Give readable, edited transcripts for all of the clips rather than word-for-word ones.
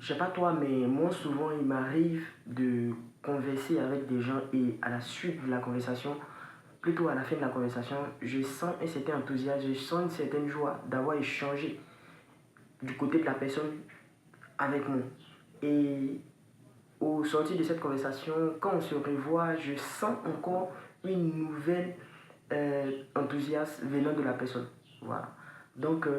Je sais pas toi, mais moi souvent il m'arrive de converser avec des gens et à la suite de la conversation, plutôt à la fin de la conversation, je sens un certain enthousiasme, je sens une certaine joie d'avoir échangé du côté de la personne avec moi. Et au sortir de cette conversation, quand on se revoit, je sens encore une nouvelle enthousiasme venant de la personne. Voilà. Donc,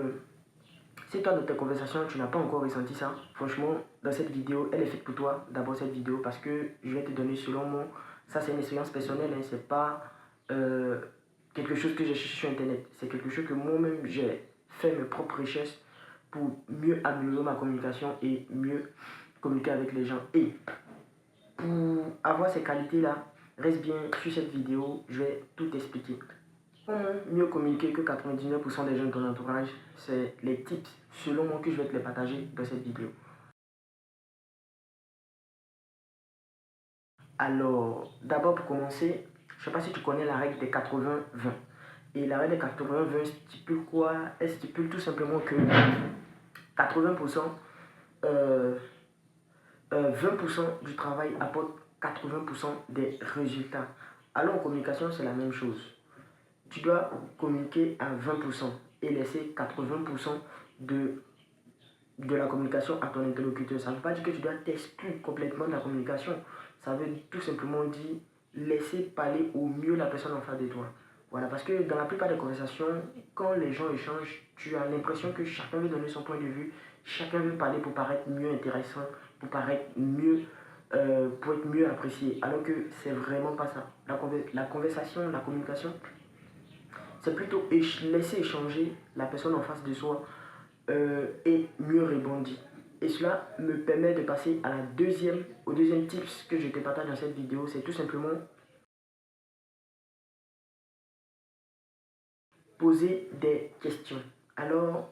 si toi, dans ta conversation, tu n'as pas encore ressenti ça, franchement, dans cette vidéo, elle est faite pour toi, d'abord cette vidéo, parce que je vais te donner selon moi, ça c'est une expérience personnelle, hein, c'est pas quelque chose que j'ai cherché sur Internet, c'est quelque chose que moi-même j'ai fait mes propres recherches pour mieux améliorer ma communication et mieux communiquer avec les gens. Et pour avoir ces qualités-là, reste bien sur cette vidéo, je vais tout expliquer. Comment mieux communiquer que 99% des gens de ton entourage, c'est les tips, selon moi, que je vais te les partager dans cette vidéo. Alors, d'abord pour commencer, je ne sais pas si tu connais la règle des 80-20. Et la règle des 80-20 stipule quoi? Elle stipule tout simplement que 80%, 20% du travail apporte 80% des résultats. Alors en communication, c'est la même chose. Tu dois communiquer à 20% et laisser 80% de la communication à ton interlocuteur. Ça ne veut pas dire que tu dois t'exclure complètement de la communication. Ça veut tout simplement dire laisser parler au mieux la personne en face de toi. Voilà, parce que dans la plupart des conversations, quand les gens échangent, tu as l'impression que chacun veut donner son point de vue, chacun veut parler pour paraître mieux intéressant, pour paraître mieux, pour être mieux apprécié. Alors que c'est vraiment pas ça. La conversation, la communication, c'est plutôt laisser échanger la personne en face de soi et mieux rebondir. Et cela me permet de passer à au deuxième tips que je te partage dans cette vidéo. C'est tout simplement poser des questions. Alors,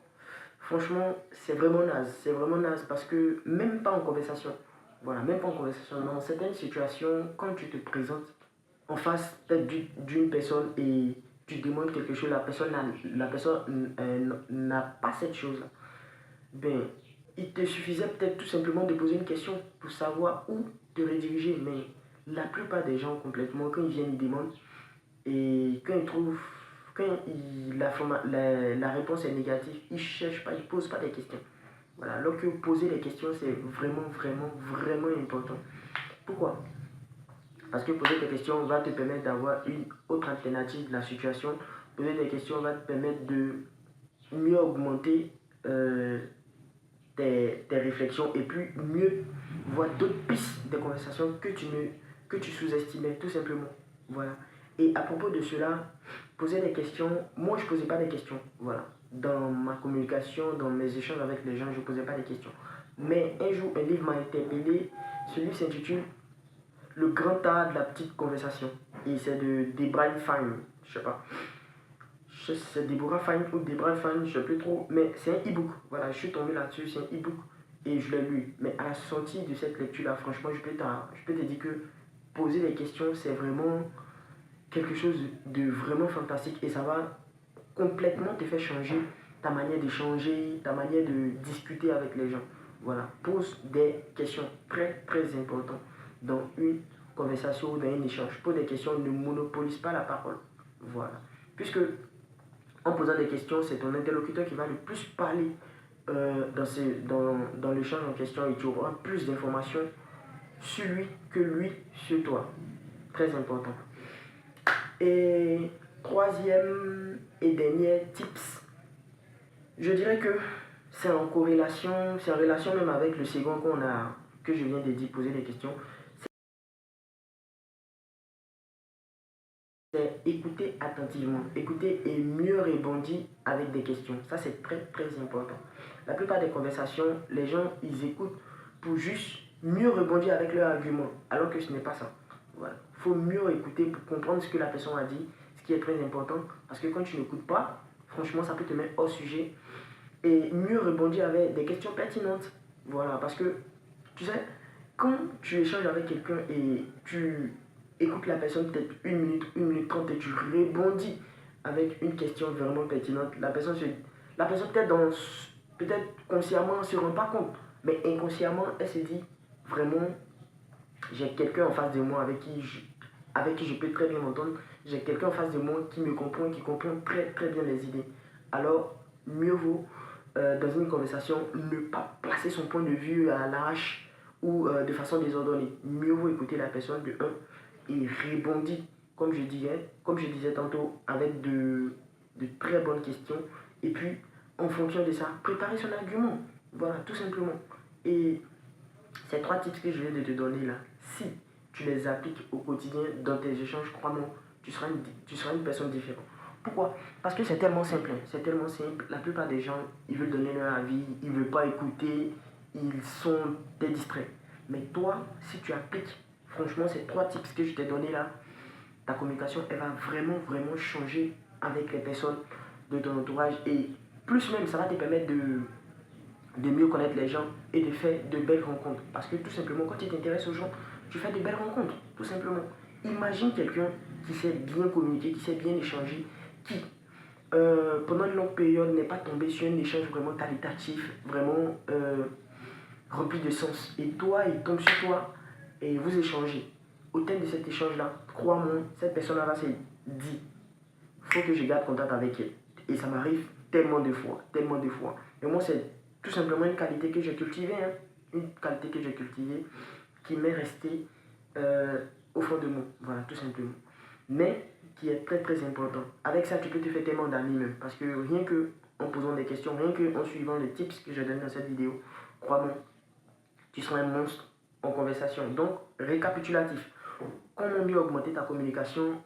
franchement, c'est vraiment naze. C'est vraiment naze parce que même pas en conversation, voilà, même pas en conversation, dans certaines situations, quand tu te présentes en face peut-être d'une personne et tu demandes quelque chose, la personne n'a pas cette chose-là. Ben, il te suffisait peut-être tout simplement de poser une question pour savoir où te rediriger. Mais la plupart des gens, complètement, quand ils viennent, ils demandent. Et quand ils trouvent, la réponse est négative, ils ne cherchent pas, ils ne posent pas des questions. Voilà, alors que poser des questions, c'est vraiment, vraiment, vraiment important. Pourquoi? Parce que poser des questions va te permettre d'avoir une autre alternative de la situation. Poser des questions va te permettre de mieux augmenter tes réflexions et puis mieux voir d'autres pistes de conversation que tu sous-estimais tout simplement. Voilà. Et à propos de cela, poser des questions, moi je ne posais pas des questions. Voilà. Dans ma communication, dans mes échanges avec les gens, je ne posais pas des questions. Mais un jour, un livre m'a interpellé. Ce livre s'intitule Le grand art de la petite conversation. Et c'est de Deborah Fine. Je sais pas. C'est Deborah Fine ou Deborah Fine, je ne sais plus trop. Mais c'est un e-book. Voilà, je suis tombé là-dessus. C'est un e-book. Et je l'ai lu. Mais à la sortie de cette lecture-là, franchement, je peux te dire que poser des questions, c'est vraiment quelque chose de vraiment fantastique. Et ça va complètement te faire changer ta manière d'échanger, ta manière de discuter avec les gens. Voilà, pose des questions très très importantes dans une conversation ou dans un échange. Pose des questions, ne monopolise pas la parole. Voilà. Puisque en posant des questions, c'est ton interlocuteur qui va le plus parler dans l'échange en question et tu auras plus d'informations sur lui que lui sur toi. Très important. Et troisième et dernier tips, je dirais que c'est en corrélation, c'est en relation même avec le second que je viens de dire, poser des questions. C'est écouter attentivement, écouter et mieux rebondir avec des questions. Ça, c'est très très important. La plupart des conversations, les gens, ils écoutent pour juste mieux rebondir avec leurs arguments, alors que ce n'est pas ça. Voilà. Il faut mieux écouter pour comprendre ce que la personne a dit, ce qui est très important, parce que quand tu n'écoutes pas, franchement, ça peut te mettre hors sujet. Et mieux rebondir avec des questions pertinentes. Voilà, parce que, tu sais, quand tu échanges avec quelqu'un et tu écoutes la personne peut-être 1 minute 30 et tu rebondis avec une question vraiment pertinente, la personne peut-être consciemment ne se rend pas compte. Mais inconsciemment, elle se dit, vraiment, j'ai quelqu'un en face de moi avec qui je peux très bien m'entendre. J'ai quelqu'un en face de moi qui me comprend, qui comprend très très bien les idées. Alors, mieux vaut, dans une conversation, ne pas placer son point de vue à l'arrache ou de façon désordonnée. Mieux vaut écouter la personne de un et rebondir, comme je disais tantôt, avec de très bonnes questions. Et puis, en fonction de ça, préparer son argument. Voilà, tout simplement. Et ces 3 tips que je viens de te donner là, si tu les appliques au quotidien dans tes échanges, crois-moi, tu seras une personne différente. Pourquoi? Parce que c'est tellement simple, hein. C'est tellement simple. La plupart des gens, ils veulent donner leur avis, ils ne veulent pas écouter, ils sont des distraits. Mais toi, si tu appliques, franchement, ces 3 tips que je t'ai donnés là, ta communication, elle va vraiment, vraiment changer avec les personnes de ton entourage. Et plus même, ça va te permettre de mieux connaître les gens et de faire de belles rencontres. Parce que tout simplement, quand tu t'intéresses aux gens, tu fais de belles rencontres, tout simplement. Imagine quelqu'un qui sait bien communiquer, qui sait bien échanger, qui, pendant une longue période, n'est pas tombé sur un échange vraiment qualitatif, vraiment rempli de sens. Et toi, il tombe sur toi et vous échangez. Au terme de cet échange-là, crois-moi, cette personne-là va se dire, il faut que je garde contact avec elle. Et ça m'arrive tellement de fois, tellement de fois. Et moi, c'est tout simplement une qualité que j'ai cultivée, hein. Une qualité que j'ai cultivée qui m'est restée au fond de moi. Voilà, tout simplement. Mais qui est très très important. Avec ça, tu peux te faire tellement d'amis même. Parce que rien que en posant des questions, rien que en suivant les tips que je donne dans cette vidéo, crois-moi, tu seras un monstre en conversation. Donc, récapitulatif. Comment mieux augmenter ta communication?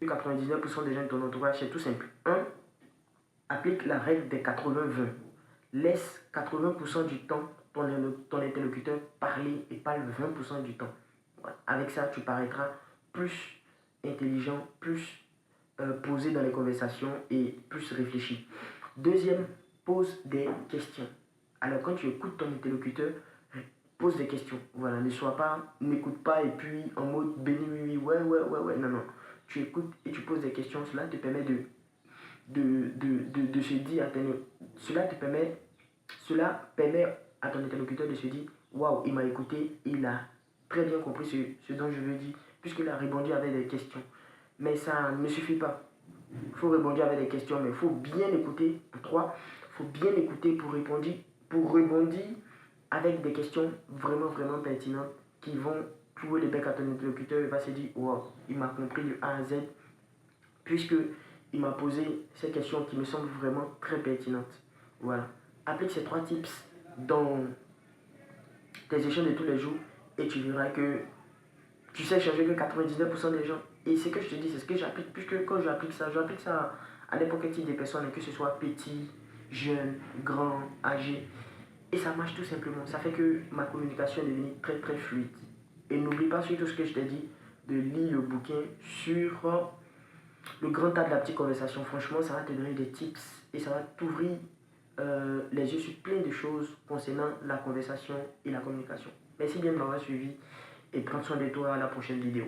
99% des gens de ton entourage, c'est tout simple. 1. Applique la règle des 80-20. Laisse 80% du temps ton interlocuteur parler et parle 20% du temps. Avec ça, tu paraîtras plus intelligent, plus posé dans les conversations et plus réfléchi. Deuxième, pose des questions. Alors quand tu écoutes ton interlocuteur, pose des questions. Voilà, n'écoute pas et puis en mode béni, oui, oui, ouais, ouais, ouais, ouais. Non, non. Tu écoutes et tu poses des questions. Cela te permet de se dire cela permet à ton interlocuteur de se dire waouh, il m'a écouté, il a très bien compris ce dont je veux dire, puisqu'il a répondu avec des questions. Mais ça ne suffit pas. Il faut répondre avec des questions, mais il faut bien écouter. 3, il faut bien écouter pour rebondir avec des questions vraiment, vraiment pertinentes qui vont trouver le bec à ton interlocuteur. Il va se dire waouh, il m'a compris de A à Z, puisque il m'a posé ces questions qui me semblent vraiment très pertinentes. Voilà. Applique ces 3 tips dans tes échanges de tous les jours et tu verras que tu sais changer que 99% des gens. Et ce que je te dis, c'est ce que j'applique, puisque quand j'applique ça à n'importe quel type de personne, que ce soit petit, jeune, grand, âgé. Et ça marche tout simplement. Ça fait que ma communication est devenue très très fluide. Et n'oublie pas surtout ce que je t'ai dit, de lire le bouquin sur le grand tas de la petite conversation. Franchement, ça va te donner des tips et ça va t'ouvrir les yeux sur plein de choses concernant la conversation et la communication. Merci bien de m'avoir suivi et prends soin de toi à la prochaine vidéo.